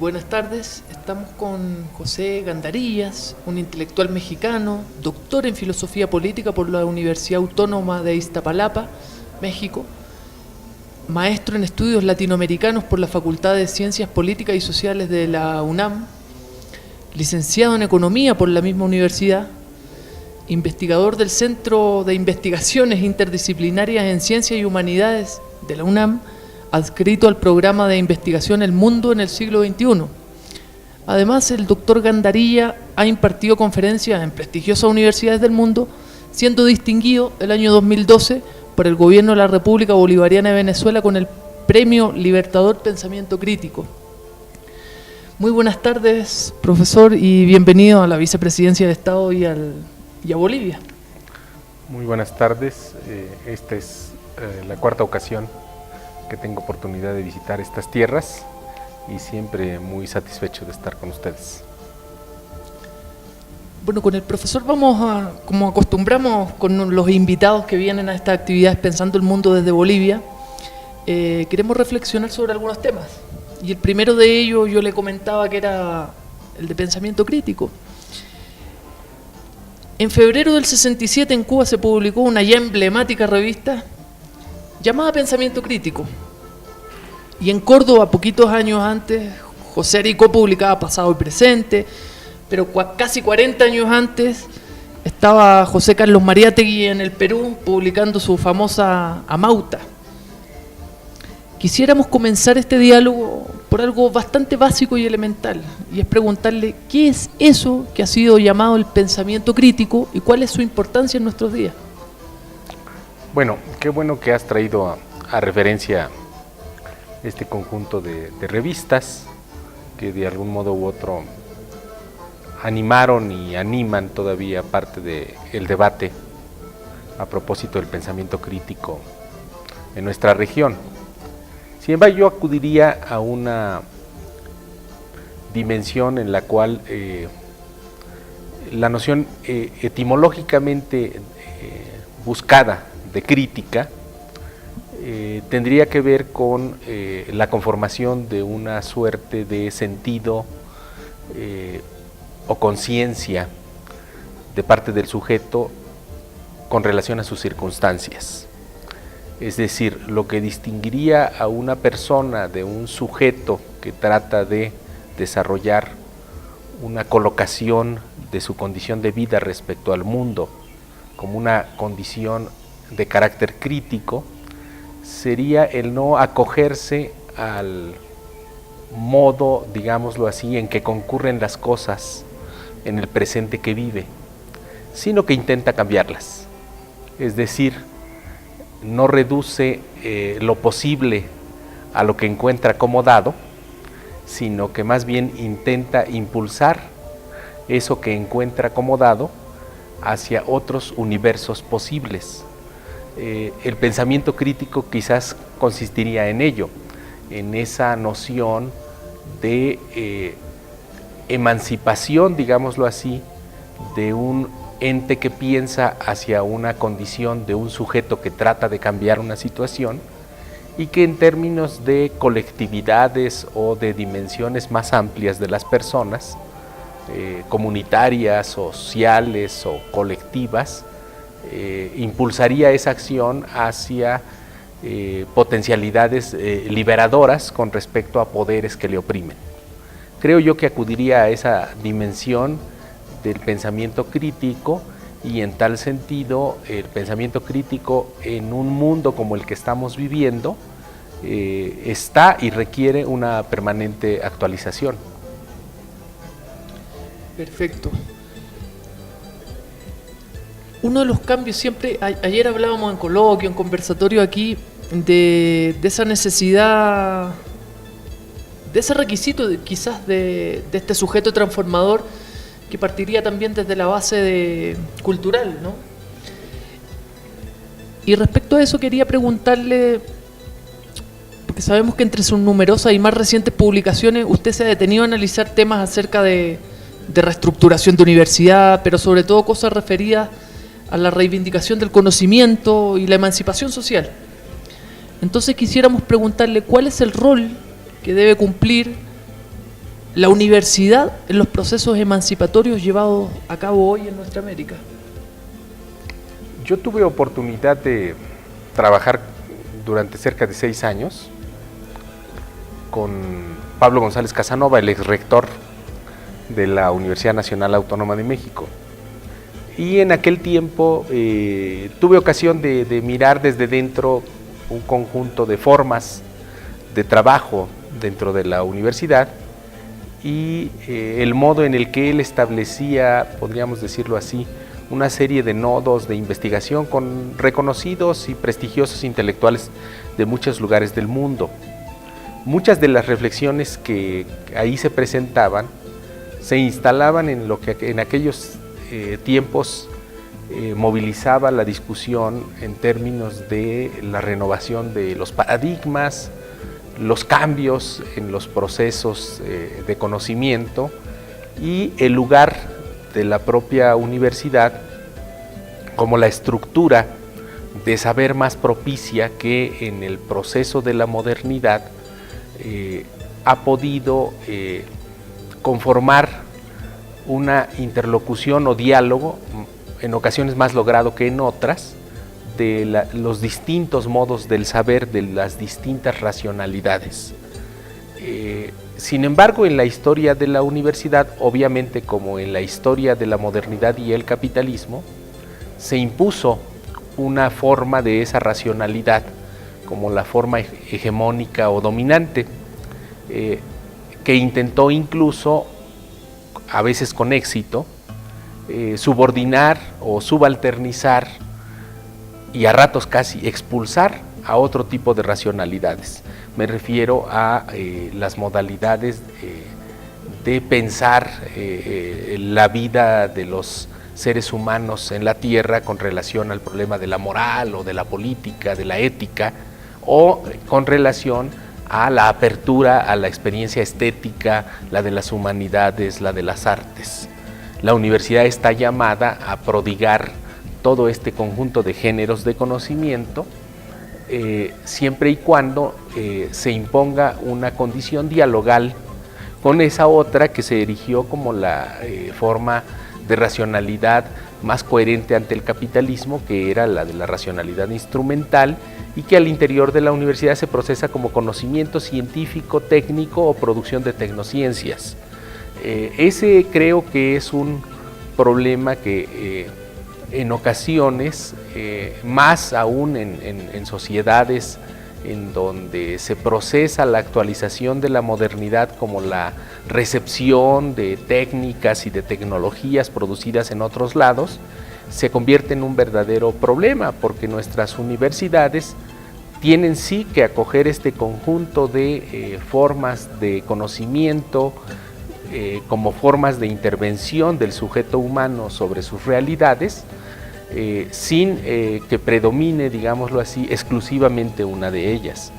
buenas tardes. Estamos con José Gandarillas, un intelectual mexicano, doctor en filosofía política por la Universidad Autónoma de Iztapalapa, México, maestro en estudios latinoamericanos por la Facultad de Ciencias Políticas y Sociales de la UNAM, licenciado en Economía por la misma universidad, investigador del Centro de Investigaciones Interdisciplinarias en Ciencias y Humanidades de la UNAM, adscrito al programa de investigación El Mundo en el siglo XXI. Además, el doctor Gandarilla ha impartido conferencias en prestigiosas universidades del mundo, siendo distinguido el año 2012 por el Gobierno de la República Bolivariana de Venezuela con el Premio Libertador Pensamiento Crítico. Muy buenas tardes, profesor, y bienvenido a la Vicepresidencia de Estado y a Bolivia. Muy buenas tardes. Esta es la cuarta ocasión que tengo oportunidad de visitar estas tierras y siempre muy satisfecho de estar con ustedes. Bueno, con el profesor vamos a, como acostumbramos con los invitados que vienen a estas actividades Pensando el Mundo desde Bolivia, queremos reflexionar sobre algunos temas. Y el primero de ellos yo le comentaba que era el de pensamiento crítico. En febrero del 67 en Cuba se publicó una ya emblemática revista llamada Pensamiento Crítico. Y en Córdoba, poquitos años antes, José Aricó publicaba Pasado y Presente, pero casi 40 años antes estaba José Carlos Mariátegui en el Perú publicando su famosa Amauta. Quisiéramos comenzar este diálogo por algo bastante básico y elemental, y es preguntarle qué es eso que ha sido llamado el pensamiento crítico y cuál es su importancia en nuestros días. Bueno, qué bueno que has traído a referencia este conjunto de revistas que de algún modo u otro animaron y animan todavía parte del debate a propósito del pensamiento crítico en nuestra región. Sin embargo, yo acudiría a una dimensión en la cual la noción etimológicamente buscada de crítica tendría que ver con la conformación de una suerte de sentido o conciencia de parte del sujeto con relación a sus circunstancias. Es decir, lo que distinguiría a una persona de un sujeto que trata de desarrollar una colocación de su condición de vida respecto al mundo como una condición de carácter crítico, sería el no acogerse al modo, digámoslo así, en que concurren las cosas en el presente que vive, sino que intenta cambiarlas. Es decir, no reduce lo posible a lo que encuentra acomodado, sino que más bien intenta impulsar eso que encuentra acomodado hacia otros universos posibles. El pensamiento crítico quizás consistiría en ello, en esa noción de emancipación, digámoslo así, de un ente que piensa hacia una condición de un sujeto que trata de cambiar una situación y que en términos de colectividades o de dimensiones más amplias de las personas, comunitarias, sociales o colectivas, impulsaría esa acción hacia potencialidades liberadoras con respecto a poderes que le oprimen. Creo yo que acudiría a esa dimensión del pensamiento crítico, y en tal sentido el pensamiento crítico en un mundo como el que estamos viviendo está y requiere una permanente actualización. Perfecto. Uno de los cambios siempre, ayer hablábamos en coloquio, en conversatorio aquí, de esa necesidad, de ese requisito quizás de este sujeto transformador que partiría también desde la base cultural, ¿no? Y respecto a eso quería preguntarle, porque sabemos que entre sus numerosas y más recientes publicaciones usted se ha detenido a analizar temas acerca de reestructuración de universidad, pero sobre todo cosas referidas a la reivindicación del conocimiento y la emancipación social. Entonces quisiéramos preguntarle cuál es el rol que debe cumplir la universidad en los procesos emancipatorios llevados a cabo hoy en nuestra América? Yo tuve oportunidad de trabajar durante cerca de 6 años con Pablo González Casanova, el ex rector de la Universidad Nacional Autónoma de México. Y en aquel tiempo tuve ocasión de mirar desde dentro un conjunto de formas de trabajo dentro de la universidad y el modo en el que él establecía, podríamos decirlo así, una serie de nodos de investigación con reconocidos y prestigiosos intelectuales de muchos lugares del mundo. Muchas de las reflexiones que ahí se presentaban se instalaban en lo que en aquellos tiempos movilizaba la discusión en términos de la renovación de los paradigmas, los cambios en los procesos de conocimiento y el lugar de la propia universidad como la estructura de saber más propicia que en el proceso de la modernidad ha podido conformar una interlocución o diálogo, en ocasiones más logrado que en otras, de los distintos modos del saber, de las distintas racionalidades. Sin embargo, en la historia de la universidad, obviamente como en la historia de la modernidad y el capitalismo, se impuso una forma de esa racionalidad como la forma hegemónica o dominante, que intentó incluso, a veces con éxito, subordinar o subalternizar y a ratos casi expulsar a otro tipo de racionalidades. Me refiero a las modalidades de pensar la vida de los seres humanos en la Tierra con relación al problema de la moral o de la política, de la ética, o con relación a la apertura a la experiencia estética, la de las humanidades, la de las artes. La universidad está llamada a prodigar todo este conjunto de géneros de conocimiento, siempre y cuando se imponga una condición dialogal con esa otra que se erigió como la forma de racionalidad más coherente ante el capitalismo, que era la de la racionalidad instrumental, y que al interior de la universidad se procesa como conocimiento científico, técnico o producción de tecnociencias. Ese creo que es un problema que en ocasiones, más aún en sociedades en donde se procesa la actualización de la modernidad como la recepción de técnicas y de tecnologías producidas en otros lados, se convierte en un verdadero problema, porque nuestras universidades tienen sí que acoger este conjunto de formas de conocimiento como formas de intervención del sujeto humano sobre sus realidades, sin que predomine, digámoslo así, exclusivamente una de ellas.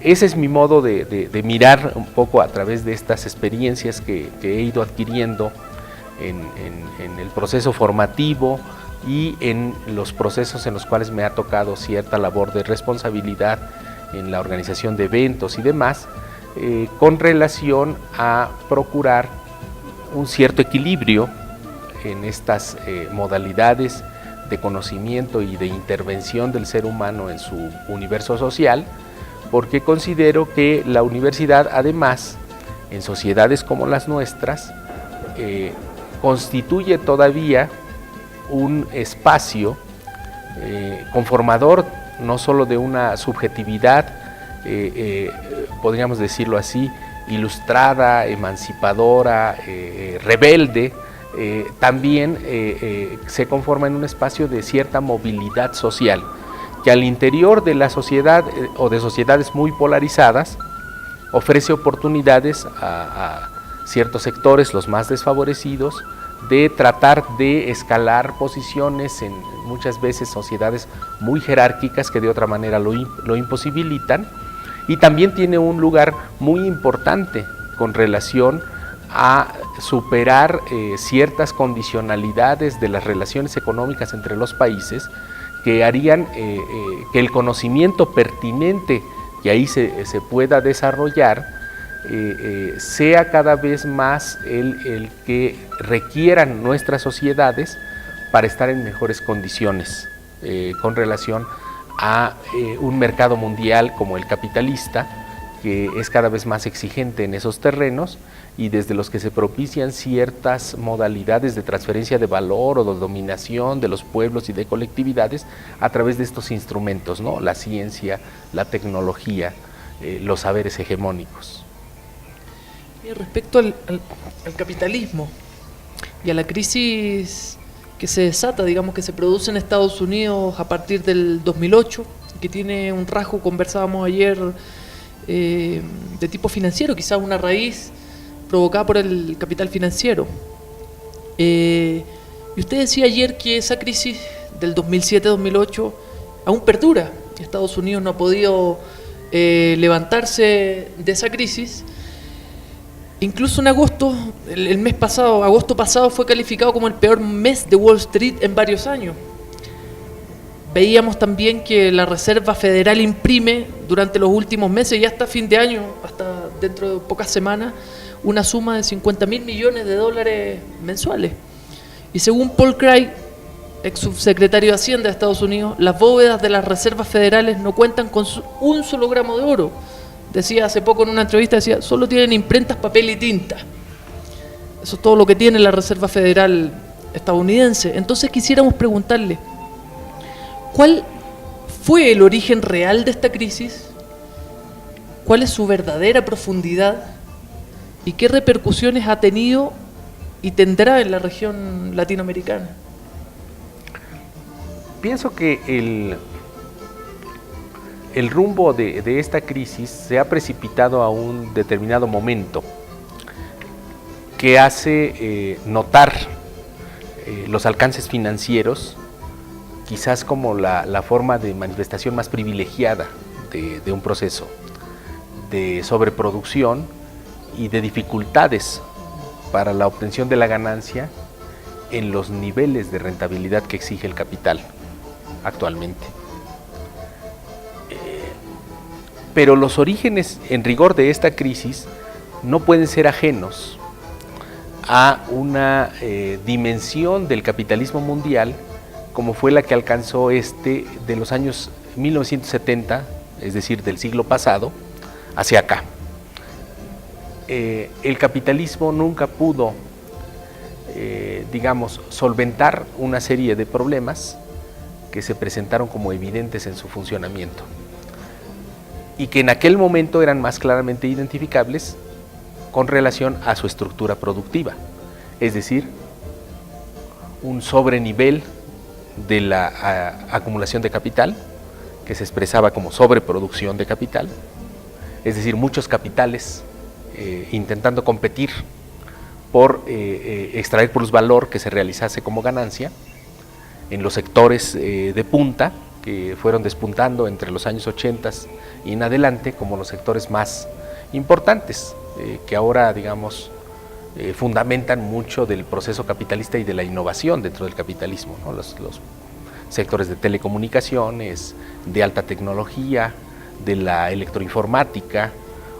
Ese es mi modo de mirar un poco a través de estas experiencias que he ido adquiriendo en el proceso formativo y en los procesos en los cuales me ha tocado cierta labor de responsabilidad en la organización de eventos y demás, con relación a procurar un cierto equilibrio en estas modalidades de conocimiento y de intervención del ser humano en su universo social, porque considero que la universidad, además, en sociedades como las nuestras, constituye todavía un espacio conformador no solo de una subjetividad, podríamos decirlo así, ilustrada, emancipadora, rebelde, también se conforma en un espacio de cierta movilidad social, que al interior de la sociedad o de sociedades muy polarizadas ofrece oportunidades a ciertos sectores, los más desfavorecidos, de tratar de escalar posiciones en muchas veces sociedades muy jerárquicas que de otra manera lo imposibilitan, y también tiene un lugar muy importante con relación a superar ciertas condicionalidades de las relaciones económicas entre los países que harían que el conocimiento pertinente que ahí se pueda desarrollar sea cada vez más el que requieran nuestras sociedades para estar en mejores condiciones con relación a un mercado mundial como el capitalista, que es cada vez más exigente en esos terrenos y desde los que se propician ciertas modalidades de transferencia de valor o de dominación de los pueblos y de colectividades a través de estos instrumentos, ¿no? La ciencia, la tecnología, los saberes hegemónicos. Y respecto al capitalismo y a la crisis que se desata, digamos, que se produce en Estados Unidos a partir del 2008, que tiene un rasgo, conversábamos ayer, de tipo financiero, quizás una raíz provocada por el capital financiero. Y usted decía ayer que esa crisis del 2007-2008 aún perdura. Estados Unidos no ha podido levantarse de esa crisis. Incluso en agosto, el mes pasado, agosto pasado, fue calificado como el peor mes de Wall Street en varios años. Veíamos también que la Reserva Federal imprime durante los últimos meses y hasta fin de año, hasta dentro de pocas semanas, una suma de $50.000 millones mensuales. Y según Paul Craig, ex subsecretario de Hacienda de Estados Unidos, las bóvedas de las reservas federales no cuentan con un solo gramo de oro. Decía hace poco en una entrevista, decía, solo tienen imprentas, papel y tinta. Eso es todo lo que tiene la Reserva Federal estadounidense. Entonces quisiéramos preguntarle, ¿cuál fue el origen real de esta crisis? ¿Cuál es su verdadera profundidad? ¿Y qué repercusiones ha tenido y tendrá en la región latinoamericana? Pienso que el rumbo de esta crisis se ha precipitado a un determinado momento que hace notar los alcances financieros, quizás como la forma de manifestación más privilegiada de un proceso de sobreproducción y de dificultades para la obtención de la ganancia en los niveles de rentabilidad que exige el capital actualmente. Pero los orígenes en rigor de esta crisis no pueden ser ajenos a una dimensión del capitalismo mundial como fue la que alcanzó de los años 1970, es decir, del siglo pasado, hacia acá. El capitalismo nunca pudo, solventar una serie de problemas que se presentaron como evidentes en su funcionamiento y que en aquel momento eran más claramente identificables con relación a su estructura productiva, es decir, un sobrenivel de la acumulación de capital, que se expresaba como sobreproducción de capital, es decir, muchos capitales intentando competir por extraer plusvalor que se realizase como ganancia en los sectores de punta que fueron despuntando entre los años 80 y en adelante como los sectores más importantes que ahora, fundamentan mucho del proceso capitalista y de la innovación dentro del capitalismo, ¿no? Los sectores de telecomunicaciones, de alta tecnología, de la electroinformática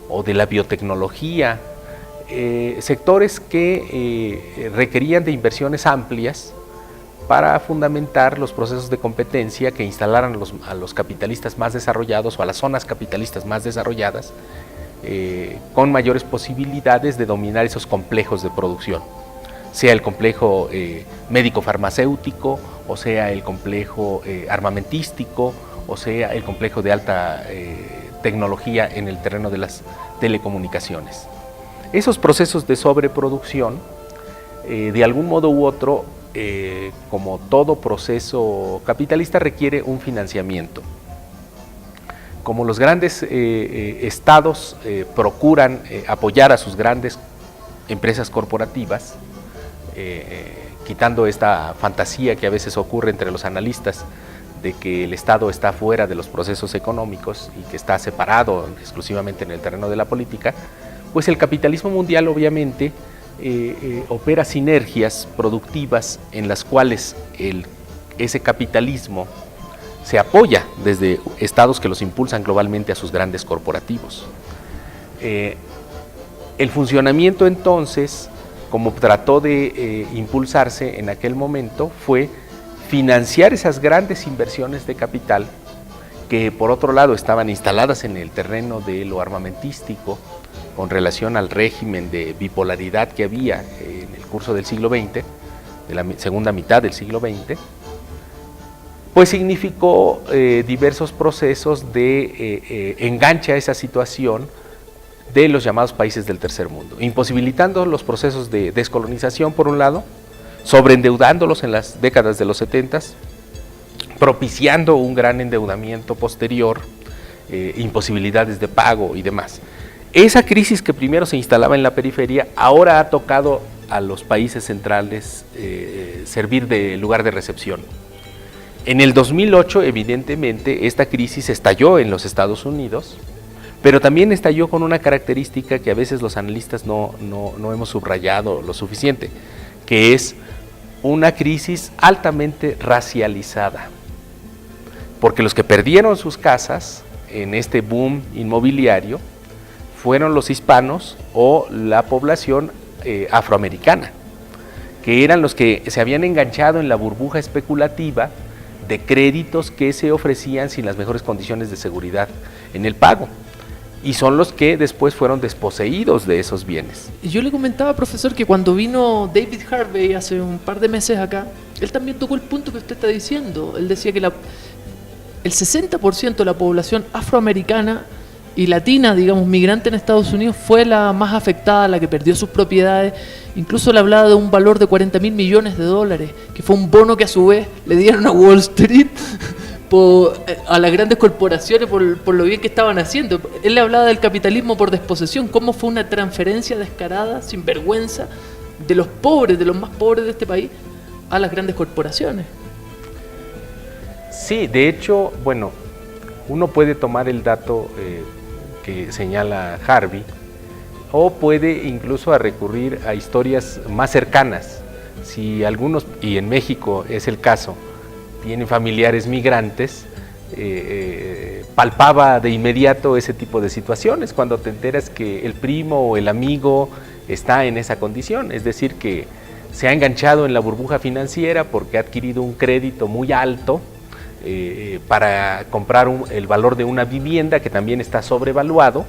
o de la biotecnología, sectores que requerían de inversiones amplias para fundamentar los procesos de competencia que instalaran a los capitalistas más desarrollados o a las zonas capitalistas más desarrolladas con mayores posibilidades de dominar esos complejos de producción, sea el complejo médico-farmacéutico, o sea el complejo armamentístico, o sea el complejo de alta tecnología en el terreno de las telecomunicaciones. Esos procesos de sobreproducción, de algún modo u otro, como todo proceso capitalista, requiere un financiamiento. Como los grandes estados procuran apoyar a sus grandes empresas corporativas, quitando esta fantasía que a veces ocurre entre los analistas de que el Estado está fuera de los procesos económicos y que está separado exclusivamente en el terreno de la política, pues el capitalismo mundial obviamente opera sinergias productivas en las cuales ese capitalismo se apoya desde estados que los impulsan globalmente a sus grandes corporativos. El funcionamiento entonces, como trató de impulsarse en aquel momento, fue financiar esas grandes inversiones de capital que por otro lado estaban instaladas en el terreno de lo armamentístico con relación al régimen de bipolaridad que había en el curso del siglo XX, de la segunda mitad del siglo XX, pues significó diversos procesos de enganche a esa situación de los llamados países del tercer mundo, imposibilitando los procesos de descolonización por un lado, sobreendeudándolos en las décadas de los 70s, propiciando un gran endeudamiento posterior, imposibilidades de pago y demás. Esa crisis que primero se instalaba en la periferia, ahora ha tocado a los países centrales servir de lugar de recepción. En el 2008, evidentemente, esta crisis estalló en los Estados Unidos, pero también estalló con una característica que a veces los analistas no hemos subrayado lo suficiente, que es una crisis altamente racializada. Porque los que perdieron sus casas en este boom inmobiliario fueron los hispanos o la población afroamericana, que eran los que se habían enganchado en la burbuja especulativa de créditos que se ofrecían sin las mejores condiciones de seguridad en el pago, y son los que después fueron desposeídos de esos bienes. Y yo le comentaba, profesor, que cuando vino David Harvey hace un par de meses acá, él también tocó el punto que usted está diciendo. Él decía que el 60% de la población afroamericana y latina, digamos, migrante en Estados Unidos, fue la más afectada, la que perdió sus propiedades. Incluso le hablaba de un valor de $40.000 millones, que fue un bono que a su vez le dieron a Wall Street, a las grandes corporaciones por lo bien que estaban haciendo. Él le hablaba del capitalismo por desposesión, cómo fue una transferencia descarada, sin vergüenza, de los pobres, de los más pobres de este país, a las grandes corporaciones. Sí, de hecho, bueno, uno puede tomar el dato que señala Harvey, o puede incluso recurrir a historias más cercanas. Si algunos, y en México es el caso, tienen familiares migrantes, palpaba de inmediato ese tipo de situaciones cuando te enteras que el primo o el amigo está en esa condición, es decir, que se ha enganchado en la burbuja financiera porque ha adquirido un crédito muy alto para comprar el valor de una vivienda que también está sobrevaluado,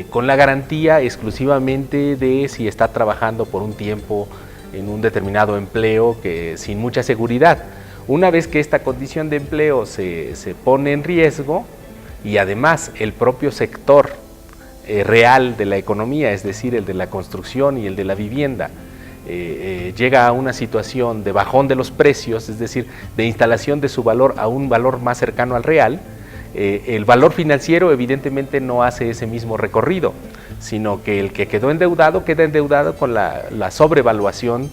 con la garantía exclusivamente de si está trabajando por un tiempo en un determinado empleo que sin mucha seguridad. Una vez que esta condición de empleo se pone en riesgo y además el propio sector real de la economía, es decir, el de la construcción y el de la vivienda, llega a una situación de bajón de los precios, es decir, de instalación de su valor a un valor más cercano al real, el valor financiero evidentemente no hace ese mismo recorrido, sino que el que quedó endeudado queda endeudado con la sobrevaluación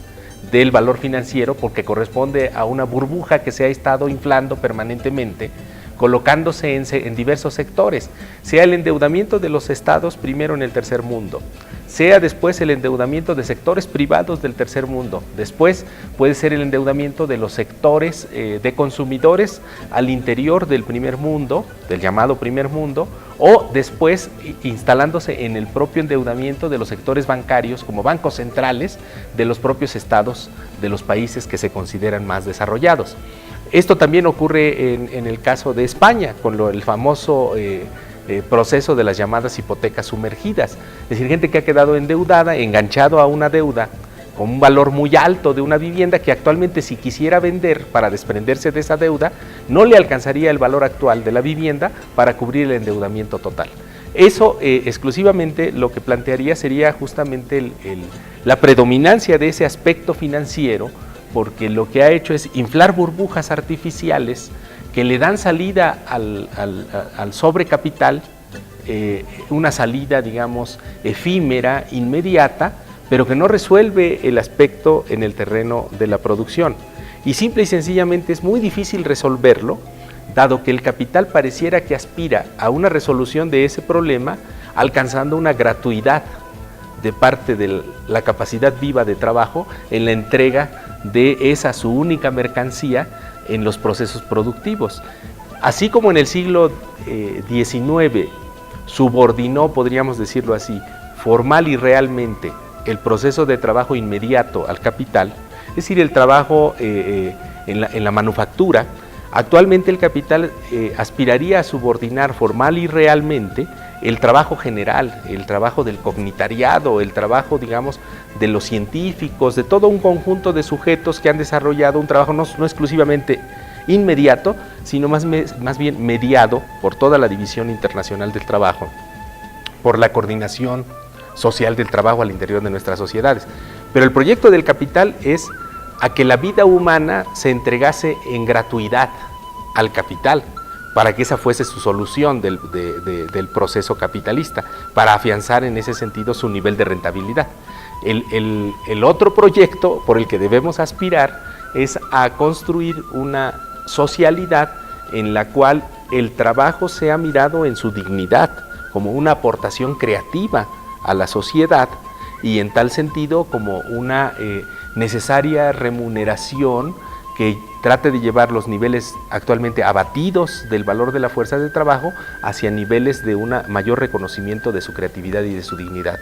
del valor financiero, porque corresponde a una burbuja que se ha estado inflando permanentemente, colocándose en diversos sectores, sea el endeudamiento de los estados primero en el tercer mundo, sea después el endeudamiento de sectores privados del tercer mundo, después puede ser el endeudamiento de los sectores de consumidores al interior del primer mundo, del llamado primer mundo, o después instalándose en el propio endeudamiento de los sectores bancarios como bancos centrales de los propios estados de los países que se consideran más desarrollados. Esto también ocurre en el caso de España, con el famoso proceso de las llamadas hipotecas sumergidas, es decir, gente que ha quedado endeudada, enganchado a una deuda con un valor muy alto de una vivienda que actualmente, si quisiera vender para desprenderse de esa deuda, no le alcanzaría el valor actual de la vivienda para cubrir el endeudamiento total. Eso exclusivamente lo que plantearía sería justamente la predominancia de ese aspecto financiero, porque lo que ha hecho es inflar burbujas artificiales que le dan salida al sobrecapital, una salida, digamos, efímera, inmediata, pero que no resuelve el aspecto en el terreno de la producción. Y simple y sencillamente es muy difícil resolverlo, dado que el capital pareciera que aspira a una resolución de ese problema, alcanzando una gratuidad de parte de la capacidad viva de trabajo en la entrega de esa su única mercancía en los procesos productivos. Así como en el siglo XIX subordinó, podríamos decirlo así, formal y realmente el proceso de trabajo inmediato al capital, es decir, el trabajo en la manufactura, actualmente el capital aspiraría a subordinar formal y realmente el trabajo general, el trabajo del comunitariado, el trabajo, digamos, de los científicos, de todo un conjunto de sujetos que han desarrollado un trabajo no exclusivamente inmediato, sino más bien mediado por toda la División Internacional del Trabajo, por la coordinación social del trabajo al interior de nuestras sociedades. Pero el proyecto del capital es a que la vida humana se entregase en gratuidad al capital, para que esa fuese su solución del proceso capitalista, para afianzar en ese sentido su nivel de rentabilidad. El otro proyecto por el que debemos aspirar es a construir una socialidad en la cual el trabajo sea mirado en su dignidad, como una aportación creativa a la sociedad y en tal sentido como una necesaria remuneración que trate de llevar los niveles actualmente abatidos del valor de la fuerza de trabajo hacia niveles de un mayor reconocimiento de su creatividad y de su dignidad,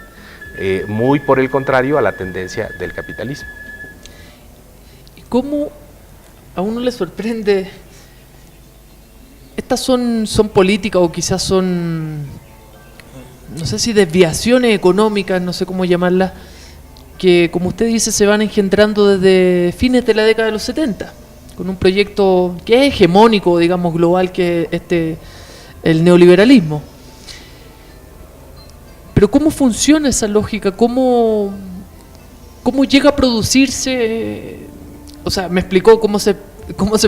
muy por el contrario a la tendencia del capitalismo. ¿Y cómo a uno le sorprende? Estas son políticas o quizás son, no sé si desviaciones económicas, no sé cómo llamarlas, que como usted dice se van engendrando desde fines de la década de los 70, con un proyecto que es hegemónico, digamos, global, que es el neoliberalismo. Pero ¿cómo funciona esa lógica? ¿Cómo llega a producirse? O sea, me explicó cómo se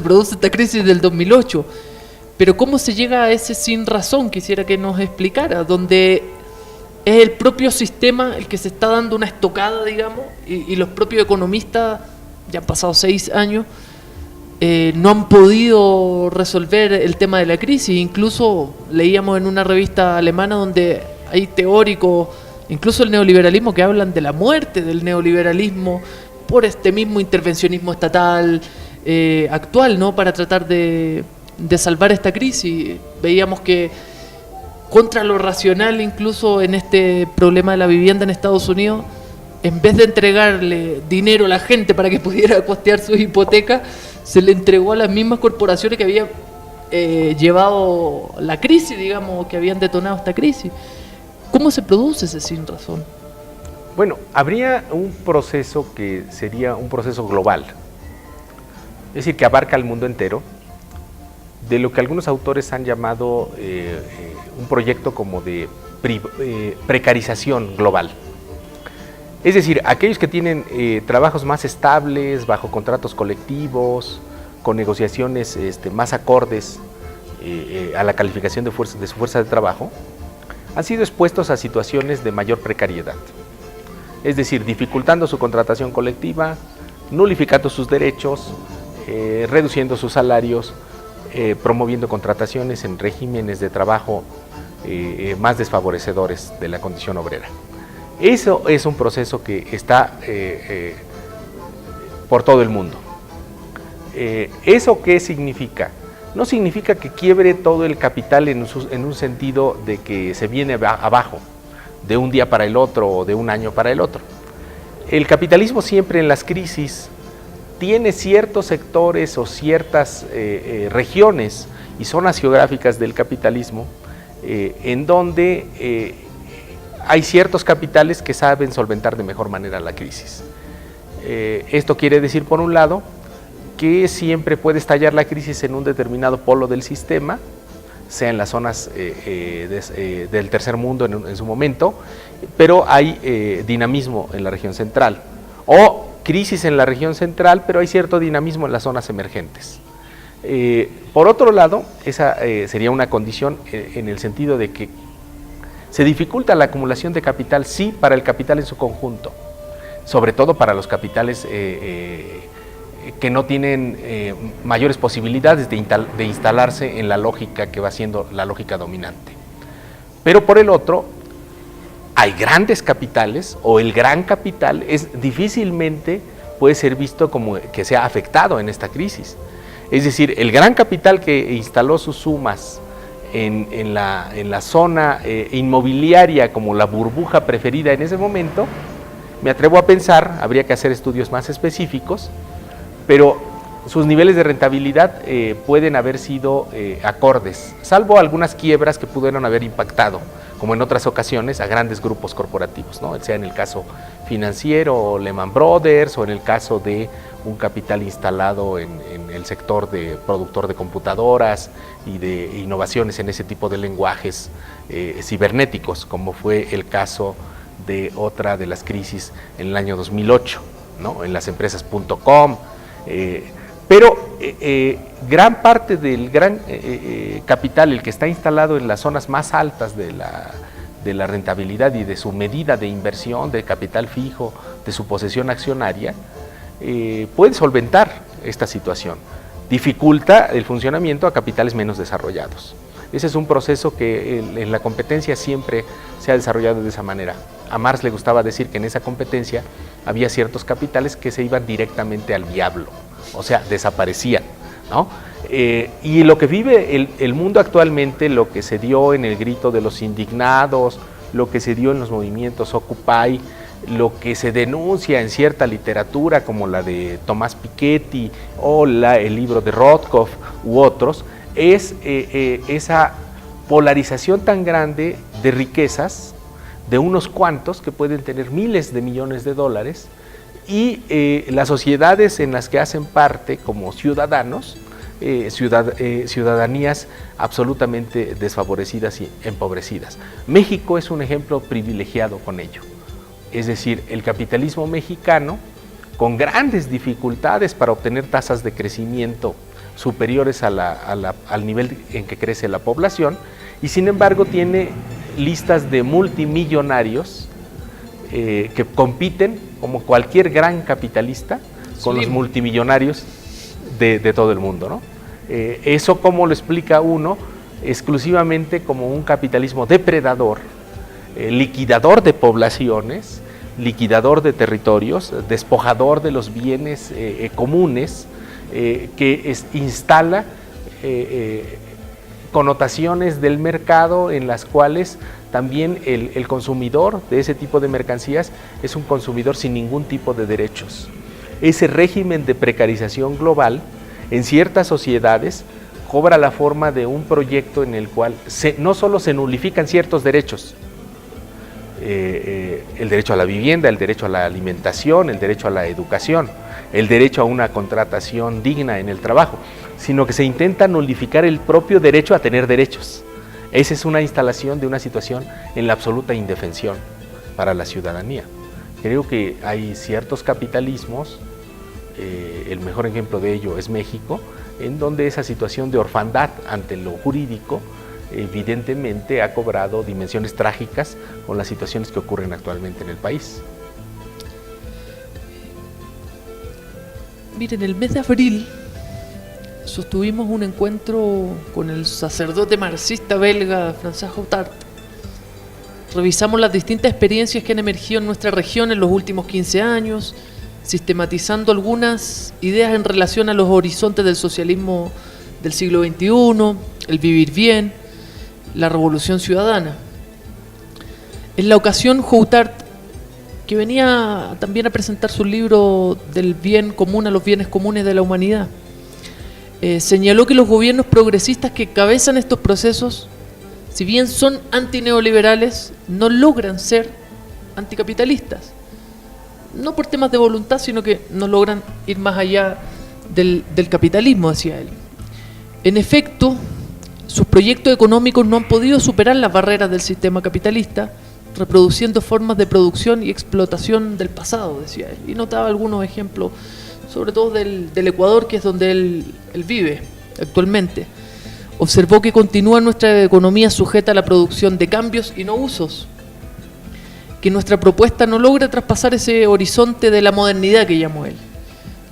produce esta crisis del 2008, pero ¿cómo se llega a ese sin razón? Quisiera que nos explicara, donde es el propio sistema el que se está dando una estocada, digamos, y los propios economistas, ya han pasado 6 años, no han podido resolver el tema de la crisis. Incluso leíamos en una revista alemana donde hay teóricos, incluso el neoliberalismo, que hablan de la muerte del neoliberalismo por este mismo intervencionismo estatal actual, ¿no?, para tratar de salvar esta crisis. Veíamos que contra lo racional, incluso en este problema de la vivienda en Estados Unidos, en vez de entregarle dinero a la gente para que pudiera costear sus hipotecas, se le entregó a las mismas corporaciones que habían llevado la crisis, digamos, que habían detonado esta crisis. ¿Cómo se produce ese sin razón? Bueno, habría un proceso que sería un proceso global, es decir, que abarca al mundo entero, de lo que algunos autores han llamado un proyecto como de precarización global. Es decir, aquellos que tienen trabajos más estables, bajo contratos colectivos, con negociaciones más acordes a la calificación de su fuerza de trabajo, han sido expuestos a situaciones de mayor precariedad. Es decir, dificultando su contratación colectiva, nulificando sus derechos, reduciendo sus salarios, promoviendo contrataciones en regímenes de trabajo más desfavorecedores de la condición obrera. Eso es un proceso que está por todo el mundo. ¿Eso qué significa? No significa que quiebre todo el capital en un sentido de que se viene abajo, de un día para el otro o de un año para el otro. El capitalismo siempre en las crisis tiene ciertos sectores o ciertas regiones y zonas geográficas del capitalismo en donde hay ciertos capitales que saben solventar de mejor manera la crisis. Esto quiere decir, por un lado, que siempre puede estallar la crisis en un determinado polo del sistema, sea en las zonas del tercer mundo en su momento, pero hay dinamismo en la región central, o crisis en la región central, pero hay cierto dinamismo en las zonas emergentes. Por otro lado, esa sería una condición en el sentido de que se dificulta la acumulación de capital, sí, para el capital en su conjunto, sobre todo para los capitales que no tienen mayores posibilidades de instalarse en la lógica que va siendo la lógica dominante. Pero por el otro, hay grandes capitales, o el gran capital difícilmente puede ser visto como que sea afectado en esta crisis. Es decir, el gran capital que instaló sus sumas en la zona inmobiliaria como la burbuja preferida en ese momento, me atrevo a pensar, habría que hacer estudios más específicos, pero sus niveles de rentabilidad pueden haber sido acordes, salvo algunas quiebras que pudieron haber impactado, como en otras ocasiones, a grandes grupos corporativos, ¿no? Sea en el caso financiero, Lehman Brothers, o en el caso de un capital instalado en el sector de productor de computadoras y de innovaciones en ese tipo de lenguajes cibernéticos, como fue el caso de otra de las crisis en el año 2008, ¿no? En las empresas .com, pero gran parte del gran capital, el que está instalado en las zonas más altas de la rentabilidad y de su medida de inversión, de capital fijo, de su posesión accionaria, puede solventar esta situación. Dificulta el funcionamiento a capitales menos desarrollados. Ese es un proceso que en la competencia siempre se ha desarrollado de esa manera. A Marx le gustaba decir que en esa competencia había ciertos capitales que se iban directamente al diablo, o sea, desaparecían, ¿no? Y lo que vive el mundo actualmente, lo que se dio en el grito de los indignados, lo que se dio en los movimientos Occupy, lo que se denuncia en cierta literatura como la de Tomás Piketty o el libro de Rothkopf u otros, es esa polarización tan grande de riquezas de unos cuantos que pueden tener miles de millones de dólares y las sociedades en las que hacen parte como ciudadanos, ciudadanías absolutamente desfavorecidas y empobrecidas. México es un ejemplo privilegiado con ello. Es decir, el capitalismo mexicano, con grandes dificultades para obtener tasas de crecimiento superiores al nivel en que crece la población, y sin embargo tiene listas de multimillonarios que compiten, como cualquier gran capitalista, con los multimillonarios de todo el mundo, ¿no? Eso, ¿cómo lo explica uno? Exclusivamente como un capitalismo depredador, liquidador de poblaciones, liquidador de territorios, despojador de los bienes comunes, que instala connotaciones del mercado en las cuales también el consumidor de ese tipo de mercancías es un consumidor sin ningún tipo de derechos. Ese régimen de precarización global en ciertas sociedades cobra la forma de un proyecto en el cual no solo se nulifican ciertos derechos, el derecho a la vivienda, el derecho a la alimentación, el derecho a la educación, el derecho a una contratación digna en el trabajo, sino que se intenta nulificar el propio derecho a tener derechos. Esa es una instalación de una situación en la absoluta indefensión para la ciudadanía. Creo que hay ciertos capitalismos, el mejor ejemplo de ello es México, en donde esa situación de orfandad ante lo jurídico evidentemente ha cobrado dimensiones trágicas con las situaciones que ocurren actualmente en el país. Miren, el mes de abril sostuvimos un encuentro con el sacerdote marxista belga Francesc Houtart. Revisamos las distintas experiencias que han emergido en nuestra región en los últimos 15 años, sistematizando algunas ideas en relación a los horizontes del socialismo del siglo XXI, el vivir bien, la revolución ciudadana. En la ocasión, Houtart, que venía también a presentar su libro del bien común a los bienes comunes de la humanidad, señaló que los gobiernos progresistas que encabezan estos procesos, si bien son antineoliberales, no logran ser anticapitalistas. No por temas de voluntad, sino que no logran ir más allá del capitalismo, decía él. En efecto, sus proyectos económicos no han podido superar las barreras del sistema capitalista, reproduciendo formas de producción y explotación del pasado, decía él. Y notaba algunos ejemplos, sobre todo del Ecuador, que es donde él vive actualmente. Observó que continúa nuestra economía sujeta a la producción de cambios y no usos, que nuestra propuesta no logra traspasar ese horizonte de la modernidad que llamó él.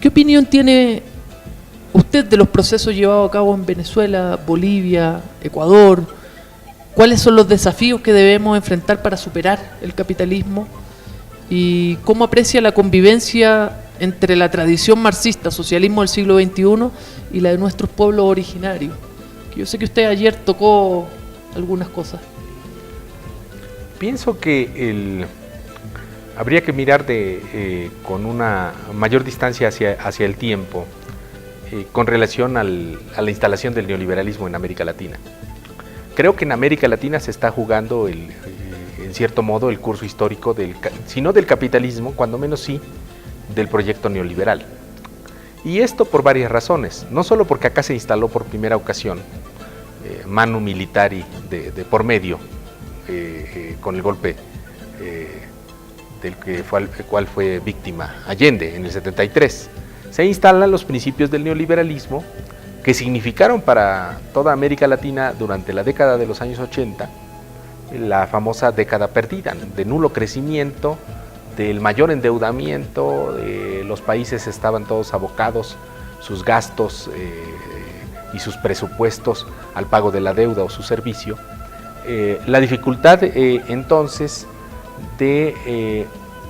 ¿Qué opinión tiene usted de los procesos llevados a cabo en Venezuela, Bolivia, Ecuador? ¿Cuáles son los desafíos que debemos enfrentar para superar el capitalismo? ¿Y cómo aprecia la convivencia entre la tradición marxista, socialismo del siglo XXI, y la de nuestros pueblos originarios, Que yo sé que usted ayer tocó algunas cosas. Pienso que habría que mirar con una mayor distancia hacia el tiempo con relación a la instalación del neoliberalismo en América Latina. Creo que en América Latina se está jugando, en cierto modo, el curso histórico, si no del capitalismo, cuando menos sí, del proyecto neoliberal. Y esto por varias razones, no solo porque acá se instaló por primera ocasión manu militari de por medio, con el golpe del cual fue víctima Allende en el 73. Se instalan los principios del neoliberalismo que significaron para toda América Latina durante la década de los años 80 la famosa década perdida, de nulo crecimiento, del mayor endeudamiento, los países estaban todos abocados, sus gastos y sus presupuestos al pago de la deuda o su servicio. La dificultad entonces de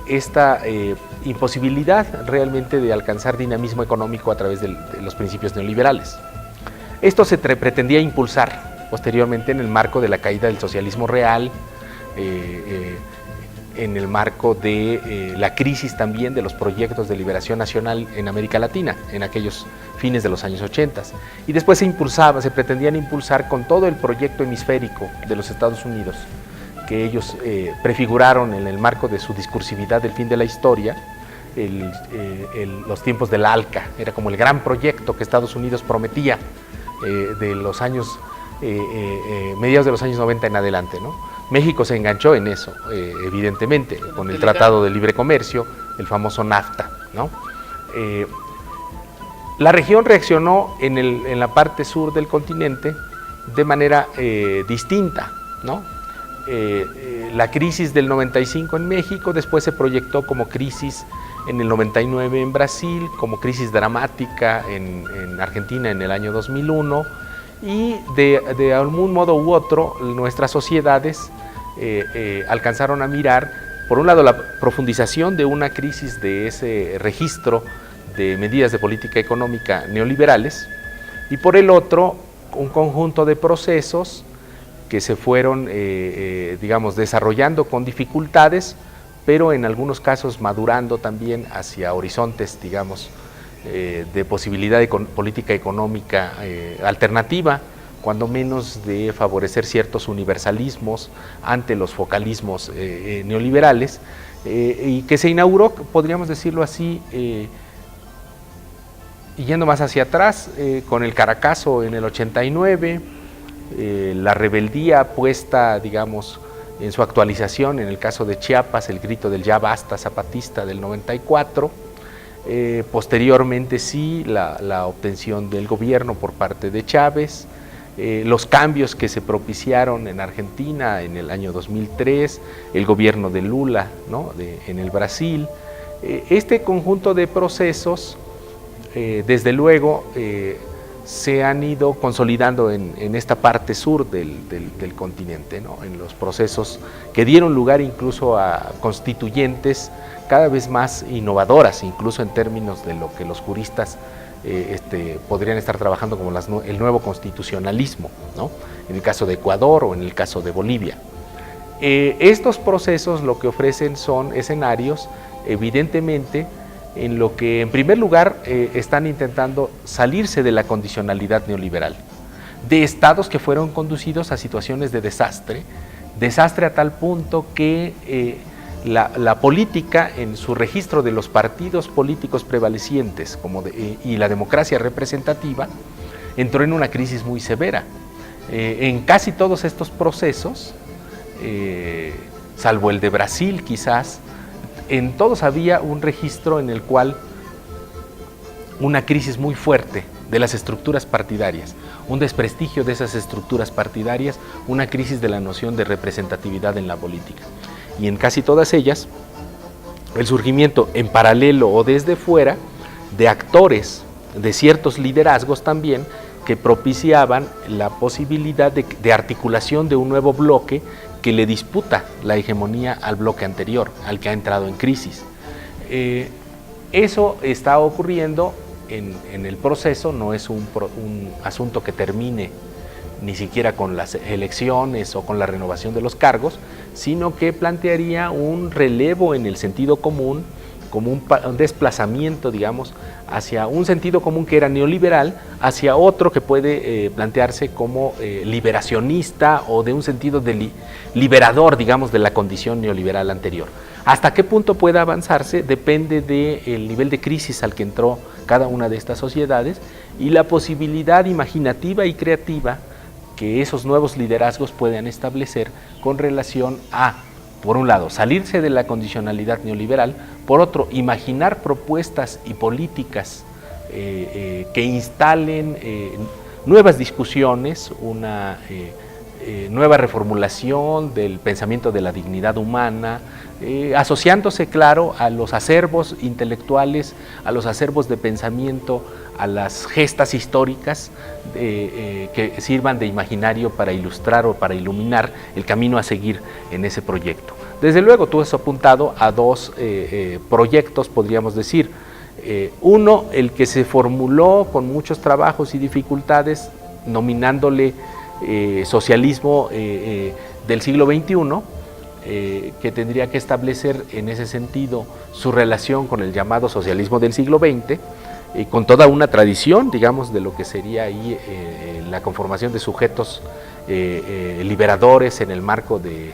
esta imposibilidad realmente de alcanzar dinamismo económico a través de los principios neoliberales. Esto se pretendía impulsar posteriormente en el marco de la caída del socialismo real, en el marco de la crisis también de los proyectos de liberación nacional en América Latina, en aquellos fines de los años 80. Y después se pretendían impulsar con todo el proyecto hemisférico de los Estados Unidos, que ellos prefiguraron en el marco de su discursividad del fin de la historia, los tiempos del ALCA. Era como el gran proyecto que Estados Unidos prometía de los años, mediados de los años 90 en adelante, ¿no? México se enganchó en eso, evidentemente, con el Tratado de Libre Comercio, el famoso NAFTA, ¿no? La región reaccionó en la parte sur del continente de manera distinta, ¿no? La crisis del 95 en México después se proyectó como crisis en el 99 en Brasil, como crisis dramática en Argentina en el año 2001, y de algún modo u otro nuestras sociedades alcanzaron a mirar, por un lado, la profundización de una crisis de ese registro de medidas de política económica neoliberales, y por el otro, un conjunto de procesos que se fueron, digamos, desarrollando con dificultades, pero en algunos casos madurando también hacia horizontes, digamos, de posibilidad de política económica alternativa, cuando menos de favorecer ciertos universalismos ante los focalismos neoliberales, y que se inauguró, podríamos decirlo así, yendo más hacia atrás, con el Caracazo en el 89, la rebeldía puesta, digamos, en su actualización, en el caso de Chiapas, el grito del ya basta zapatista del 94, posteriormente sí, la obtención del gobierno por parte de Chávez, los cambios que se propiciaron en Argentina en el año 2003, el gobierno de Lula, ¿no? En el Brasil, este conjunto de procesos, desde luego, se han ido consolidando en esta parte sur del continente, ¿no? En los procesos que dieron lugar incluso a constituyentes cada vez más innovadoras, incluso en términos de lo que los juristas podrían estar trabajando como el nuevo constitucionalismo, ¿no? En el caso de Ecuador o en el caso de Bolivia. Estos procesos lo que ofrecen son escenarios, evidentemente, en lo que en primer lugar están intentando salirse de la condicionalidad neoliberal, de estados que fueron conducidos a situaciones de desastre a tal punto que la política en su registro de los partidos políticos prevalecientes y la democracia representativa entró en una crisis muy severa. En casi todos estos procesos, salvo el de Brasil quizás, en todos había un registro en el cual una crisis muy fuerte de las estructuras partidarias, un desprestigio de esas estructuras partidarias, una crisis de la noción de representatividad en la política. Y en casi todas ellas, el surgimiento en paralelo o desde fuera de actores, de ciertos liderazgos también, que propiciaban la posibilidad de articulación de un nuevo bloque que le disputa la hegemonía al bloque anterior, al que ha entrado en crisis. Eso está ocurriendo en el proceso, no es un asunto que termine ni siquiera con las elecciones o con la renovación de los cargos, sino que plantearía un relevo en el sentido común, como un desplazamiento, digamos, hacia un sentido común que era neoliberal, hacia otro que puede plantearse como liberacionista o de un sentido de liberador, digamos, de la condición neoliberal anterior. Hasta qué punto pueda avanzarse depende del nivel de crisis al que entró cada una de estas sociedades y la posibilidad imaginativa y creativa que esos nuevos liderazgos puedan establecer con relación a, por un lado, salirse de la condicionalidad neoliberal, por otro, imaginar propuestas y políticas que instalen nuevas discusiones, una nueva reformulación del pensamiento de la dignidad humana, asociándose, claro, a los acervos intelectuales, a los acervos de pensamiento, a las gestas históricas que sirvan de imaginario para ilustrar o para iluminar el camino a seguir en ese proyecto. Desde luego, tú has apuntado a dos proyectos, podríamos decir. Uno, el que se formuló con muchos trabajos y dificultades, nominándole socialismo del siglo XXI, que tendría que establecer en ese sentido su relación con el llamado socialismo del siglo XX, con toda una tradición, digamos, de lo que sería ahí la conformación de sujetos liberadores en el marco de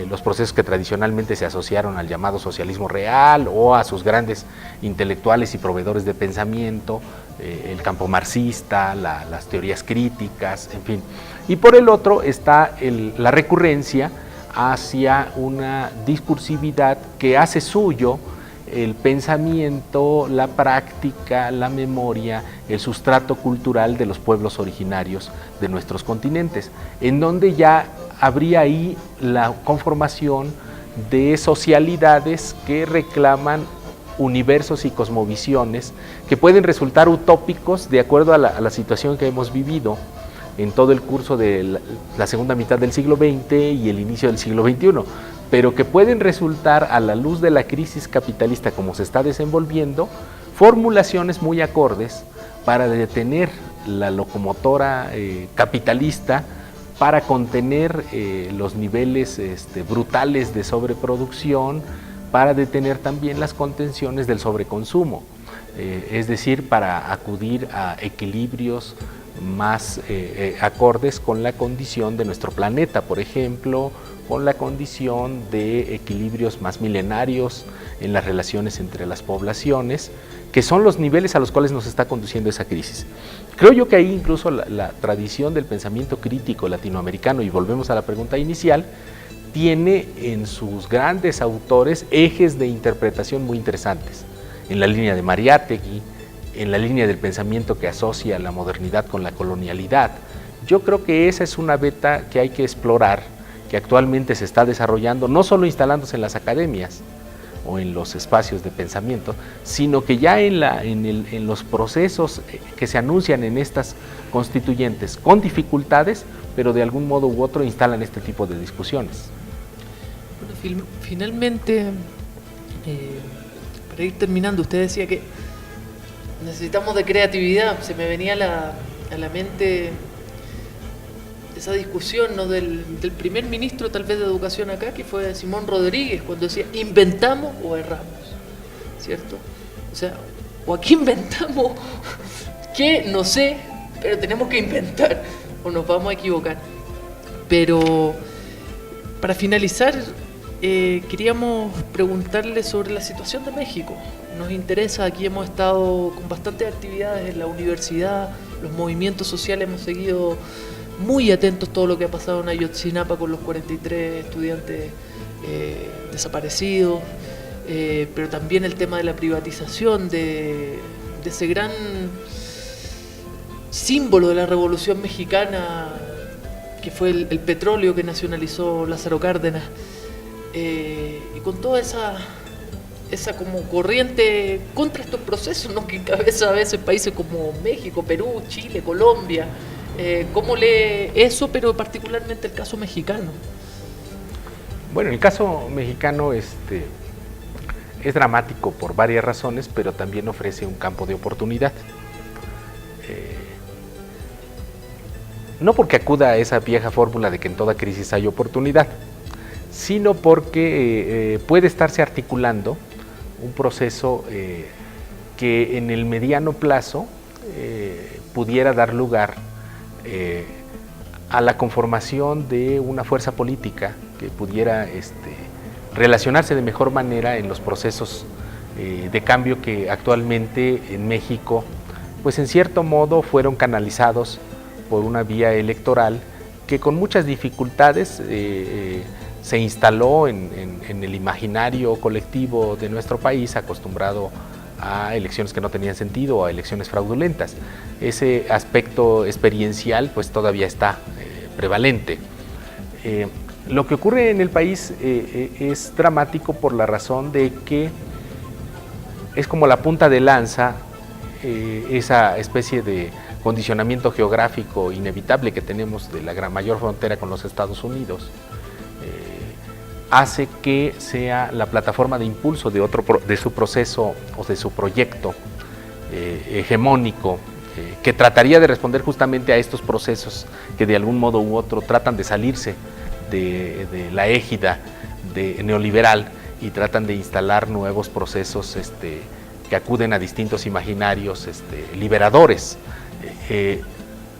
los procesos que tradicionalmente se asociaron al llamado socialismo real o a sus grandes intelectuales y proveedores de pensamiento, el campo marxista, las teorías críticas, en fin. Y por el otro está la recurrencia hacia una discursividad que hace suyo el pensamiento, la práctica, la memoria, el sustrato cultural de los pueblos originarios de nuestros continentes, en donde ya habría ahí la conformación de socialidades que reclaman universos y cosmovisiones que pueden resultar utópicos de acuerdo a la situación que hemos vivido en todo el curso de la segunda mitad del siglo XX y el inicio del siglo XXI, pero que pueden resultar, a la luz de la crisis capitalista como se está desenvolviendo, formulaciones muy acordes para detener la locomotora capitalista, para contener los niveles brutales de sobreproducción, para detener también las contenciones del sobreconsumo, es decir, para acudir a equilibrios más acordes con la condición de nuestro planeta, por ejemplo, con la condición de equilibrios más milenarios en las relaciones entre las poblaciones, que son los niveles a los cuales nos está conduciendo esa crisis. Creo yo que ahí incluso la tradición del pensamiento crítico latinoamericano, y volvemos a la pregunta inicial, tiene en sus grandes autores ejes de interpretación muy interesantes, en la línea de Mariátegui, en la línea del pensamiento que asocia la modernidad con la colonialidad. Yo creo que esa es una beta que hay que explorar, que actualmente se está desarrollando, no solo instalándose en las academias o en los espacios de pensamiento, sino que ya en los procesos que se anuncian en estas constituyentes, con dificultades, pero de algún modo u otro instalan este tipo de discusiones. Bueno, finalmente, para ir terminando, usted decía que necesitamos de creatividad. Se me venía a la mente esa discusión, ¿no?, del primer ministro tal vez de educación acá, que fue Simón Rodríguez, cuando decía inventamos o erramos, ¿cierto? O sea, o aquí inventamos que no sé, pero tenemos que inventar o nos vamos a equivocar. Pero para finalizar, queríamos preguntarle sobre la situación de México. Nos interesa, aquí hemos estado con bastantes actividades en la universidad, los movimientos sociales, hemos seguido muy atentos a todo lo que ha pasado en Ayotzinapa con los 43 estudiantes desaparecidos, pero también el tema de la privatización de ese gran símbolo de la Revolución Mexicana, que fue el petróleo que nacionalizó Lázaro Cárdenas, y con toda esa como corriente contra estos procesos, ¿no?, que encabeza a veces países como México, Perú, Chile, Colombia. ¿Cómo lee eso, pero particularmente el caso mexicano? Bueno, el caso mexicano es dramático por varias razones, pero también ofrece un campo de oportunidad. no porque acuda a esa vieja fórmula de que en toda crisis hay oportunidad, sino porque puede estarse articulando un proceso que en el mediano plazo pudiera dar lugar a la conformación de una fuerza política que pudiera relacionarse de mejor manera en los procesos de cambio que actualmente en México, pues en cierto modo fueron canalizados por una vía electoral que con muchas dificultades se instaló en el imaginario colectivo de nuestro país, acostumbrado a elecciones que no tenían sentido o a elecciones fraudulentas. Ese aspecto experiencial pues todavía está prevalente. Lo que ocurre en el país es dramático por la razón de que es como la punta de lanza, esa especie de condicionamiento geográfico inevitable que tenemos de la mayor frontera con los Estados Unidos, hace que sea la plataforma de impulso de su proceso o de su proyecto hegemónico, que trataría de responder justamente a estos procesos que de algún modo u otro tratan de salirse de la égida neoliberal y tratan de instalar nuevos procesos que acuden a distintos imaginarios liberadores.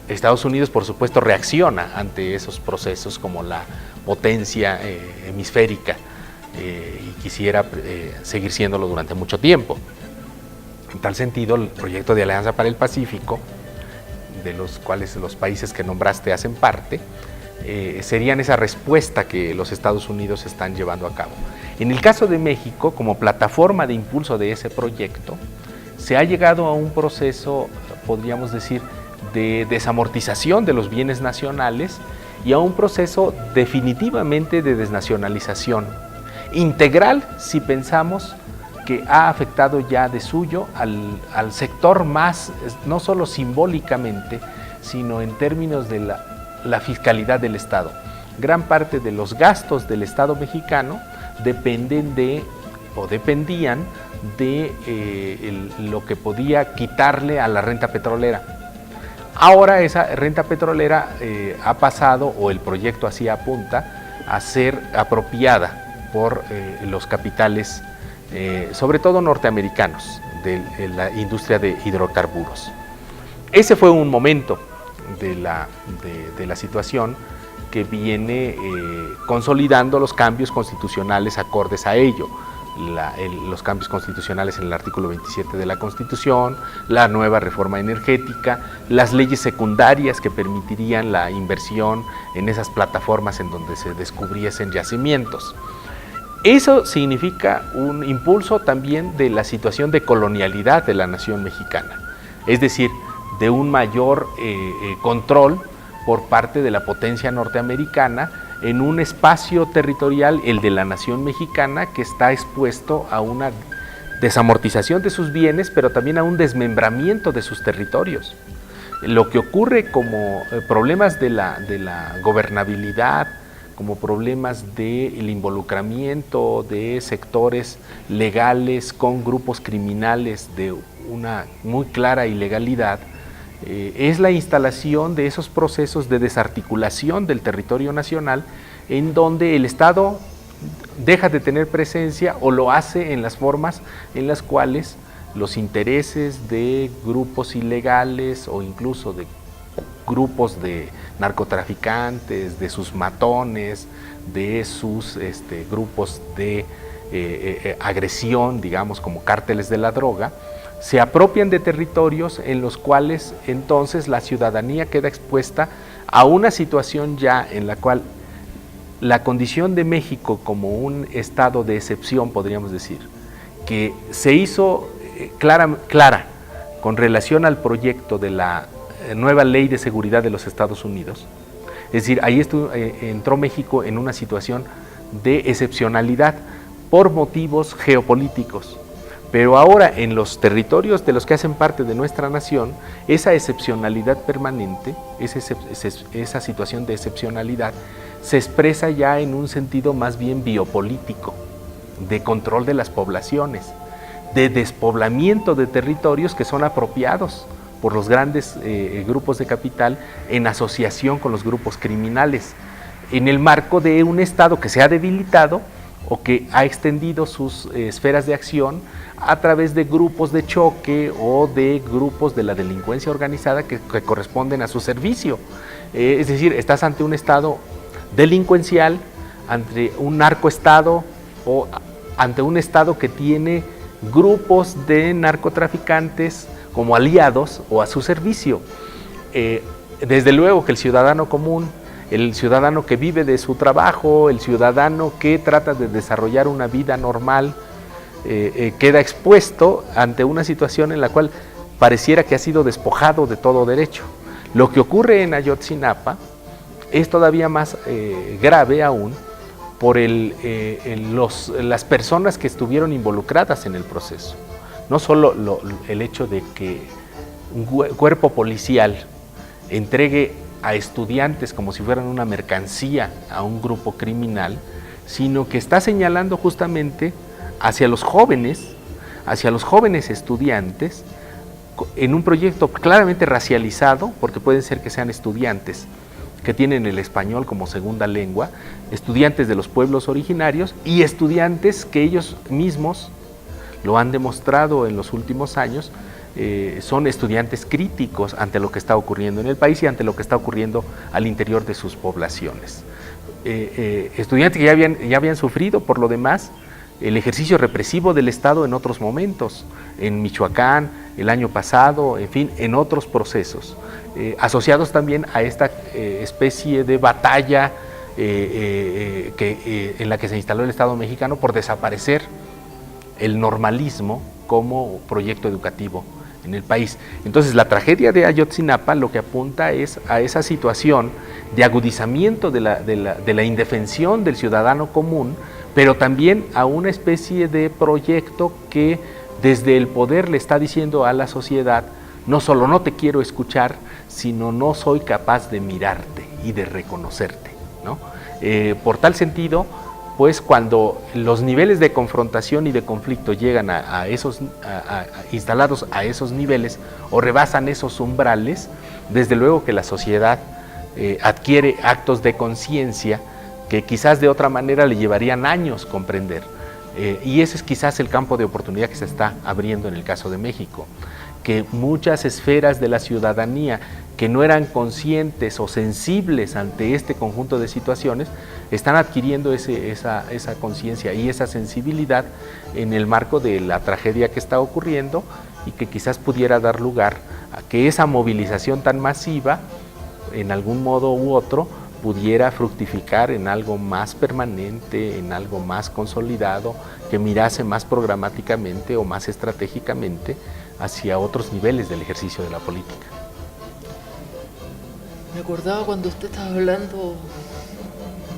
Estados Unidos, por supuesto, reacciona ante esos procesos como la potencia hemisférica y quisiera seguir siéndolo durante mucho tiempo. En tal sentido, el proyecto de Alianza para el Pacífico, de los cuales los países que nombraste hacen parte, serían esa respuesta que los Estados Unidos están llevando a cabo. En el caso de México, como plataforma de impulso de ese proyecto, se ha llegado a un proceso, podríamos decir, de desamortización de los bienes nacionales y a un proceso definitivamente de desnacionalización integral, si pensamos que ha afectado ya de suyo al sector más, no solo simbólicamente, sino en términos de la fiscalidad del Estado. Gran parte de los gastos del Estado mexicano dependían de lo que podía quitarle a la renta petrolera. Ahora esa renta petrolera ha pasado, o el proyecto así apunta, a ser apropiada por los capitales, sobre todo norteamericanos, de la industria de hidrocarburos. Ese fue un momento de la situación que viene consolidando los cambios constitucionales acordes a ello. Los cambios constitucionales en el artículo 27 de la Constitución, la nueva reforma energética, las leyes secundarias que permitirían la inversión en esas plataformas en donde se descubriesen yacimientos. Eso significa un impulso también de la situación de colonialidad de la nación mexicana, es decir, de un mayor control por parte de la potencia norteamericana en un espacio territorial, el de la nación mexicana, que está expuesto a una desamortización de sus bienes, pero también a un desmembramiento de sus territorios. Lo que ocurre como problemas de la gobernabilidad, como problemas del involucramiento de sectores legales con grupos criminales de una muy clara ilegalidad, es la instalación de esos procesos de desarticulación del territorio nacional, en donde el Estado deja de tener presencia o lo hace en las formas en las cuales los intereses de grupos ilegales o incluso de grupos de narcotraficantes, de sus matones, de sus grupos de agresión, digamos como cárteles de la droga, se apropian de territorios en los cuales entonces la ciudadanía queda expuesta a una situación ya en la cual la condición de México como un estado de excepción, podríamos decir, que se hizo clara con relación al proyecto de la nueva ley de seguridad de los Estados Unidos. Es decir, ahí entró México en una situación de excepcionalidad por motivos geopolíticos. Pero ahora en los territorios de los que hacen parte de nuestra nación, esa excepcionalidad permanente, esa situación de excepcionalidad, se expresa ya en un sentido más bien biopolítico, de control de las poblaciones, de despoblamiento de territorios que son apropiados por los grandes grupos de capital en asociación con los grupos criminales, en el marco de un Estado que se ha debilitado o que ha extendido sus esferas de acción a través de grupos de choque o de grupos de la delincuencia organizada que corresponden a su servicio. Es decir, estás ante un Estado delincuencial, ante un narcoestado o ante un Estado que tiene grupos de narcotraficantes como aliados o a su servicio. Desde luego que el ciudadano común, el ciudadano que vive de su trabajo, el ciudadano que trata de desarrollar una vida normal, queda expuesto ante una situación en la cual pareciera que ha sido despojado de todo derecho. Lo que ocurre en Ayotzinapa es todavía más grave aún por las personas que estuvieron involucradas en el proceso. No solo el hecho de que un cuerpo policial entregue a estudiantes como si fueran una mercancía a un grupo criminal, sino que está señalando justamente hacia los jóvenes estudiantes, en un proyecto claramente racializado, porque pueden ser que sean estudiantes que tienen el español como segunda lengua, estudiantes de los pueblos originarios y estudiantes que ellos mismos lo han demostrado en los últimos años, son estudiantes críticos ante lo que está ocurriendo en el país y ante lo que está ocurriendo al interior de sus poblaciones. Estudiantes que ya habían sufrido, por lo demás, el ejercicio represivo del Estado en otros momentos, en Michoacán, el año pasado, en fin, en otros procesos, asociados también a esta especie de batalla en la que se instaló el Estado mexicano por desaparecer el normalismo como proyecto educativo en el país. Entonces, la tragedia de Ayotzinapa lo que apunta es a esa situación de agudizamiento de la indefensión del ciudadano común, pero también a una especie de proyecto que desde el poder le está diciendo a la sociedad, no solo no te quiero escuchar, sino no soy capaz de mirarte y de reconocerte, ¿no? Por tal sentido, pues cuando los niveles de confrontación y de conflicto llegan instalados a esos niveles o rebasan esos umbrales, desde luego que la sociedad adquiere actos de conciencia que quizás de otra manera le llevarían años comprender. Y ese es quizás el campo de oportunidad que se está abriendo en el caso de México, que muchas esferas de la ciudadanía que no eran conscientes o sensibles ante este conjunto de situaciones, están adquiriendo esa conciencia y esa sensibilidad en el marco de la tragedia que está ocurriendo y que quizás pudiera dar lugar a que esa movilización tan masiva, en algún modo u otro, pudiera fructificar en algo más permanente, en algo más consolidado, que mirase más programáticamente o más estratégicamente hacia otros niveles del ejercicio de la política. Me acordaba cuando usted estaba hablando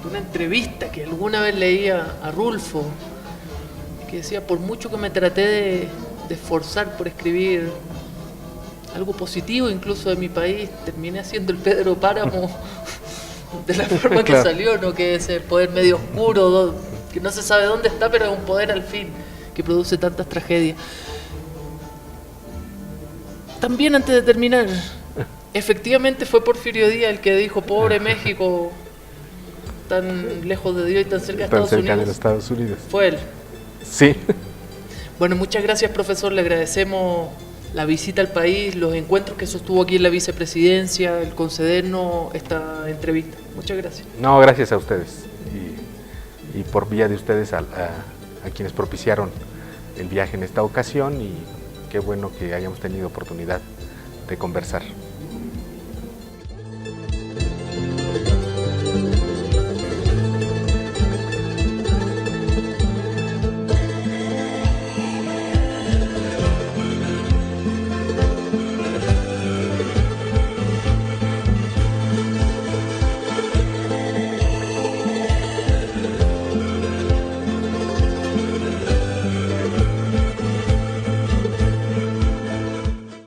de una entrevista que alguna vez leía a Rulfo, que decía, por mucho que me traté de esforzar por escribir algo positivo incluso de mi país, terminé haciendo el Pedro Páramo de la forma que salió, ¿no? Que ese poder medio oscuro, que no se sabe dónde está, pero es un poder al fin que produce tantas tragedias. También, antes de terminar, efectivamente fue Porfirio Díaz el que dijo, pobre México, tan lejos de Dios y tan cerca de Estados Unidos. De los Estados Unidos. Fue él. Sí. Bueno, muchas gracias, profesor, le agradecemos la visita al país, los encuentros que sostuvo aquí en la vicepresidencia, el concedernos esta entrevista. Muchas gracias. No, gracias a ustedes y por vía de ustedes a quienes propiciaron el viaje en esta ocasión, y qué bueno que hayamos tenido oportunidad de conversar.